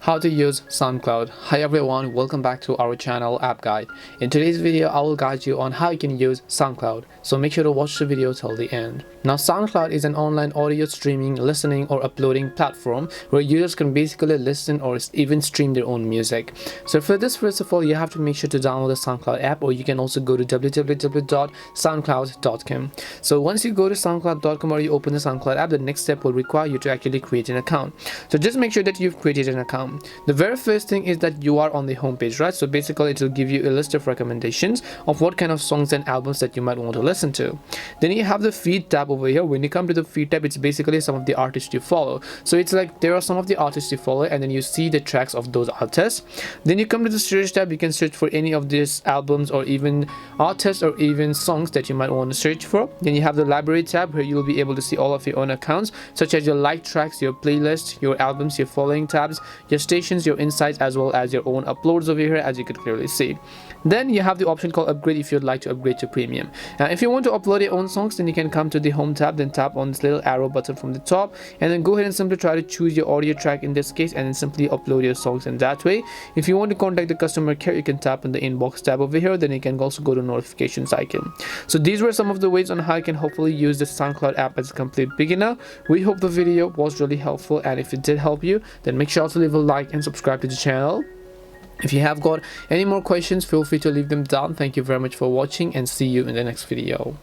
How to use SoundCloud. Hi everyone, welcome back to our channel App Guide. In today's video, I will guide you on how you can use SoundCloud, so make sure to watch the video till the end. Now SoundCloud is an online audio streaming, listening or uploading platform where users can basically listen or even stream their own music. So for this, first of all, you have to make sure to download the SoundCloud app, or you can also go to www.soundcloud.com. So once you go to soundcloud.com or you open the SoundCloud app, the next step will require you to actually create an account. So just make sure that you've created an account. The very first thing is that you are on the homepage, right? So basically it will give you a list of recommendations of what kind of songs and albums that you might want to listen to. Then you have the feed tab over here. When you come to the feed tab, it's basically some of the artists you follow. So it's like there are some of the artists you follow, and then you see the tracks of those artists. Then you come to the search tab. You can search for any of these albums or even artists or even songs that you might want to search for. Then you have the library tab where you'll be able to see all of your own accounts, such as your liked tracks, your playlist, your albums, your following tabs, your stations, your insights, as well as your own uploads over here, as you could clearly see. Then you have the option called upgrade if you'd like to upgrade to premium. Now if you want to upload your own songs, then you can come to the home tab, then tap on this little arrow button from the top, and then go ahead and simply try to choose your audio track in this case, and then simply upload your songs in that way. If you want to contact the customer care, you can tap on the inbox tab over here. Then you can also go to notifications icon. So these were some of the ways on how you can hopefully use the SoundCloud app as a complete beginner. We hope the video was really helpful, and if it did help you, then make sure to leave a like and subscribe to the channel. If you have got any more questions, feel free to leave them down. Thank you very much for watching, and see you in the next video.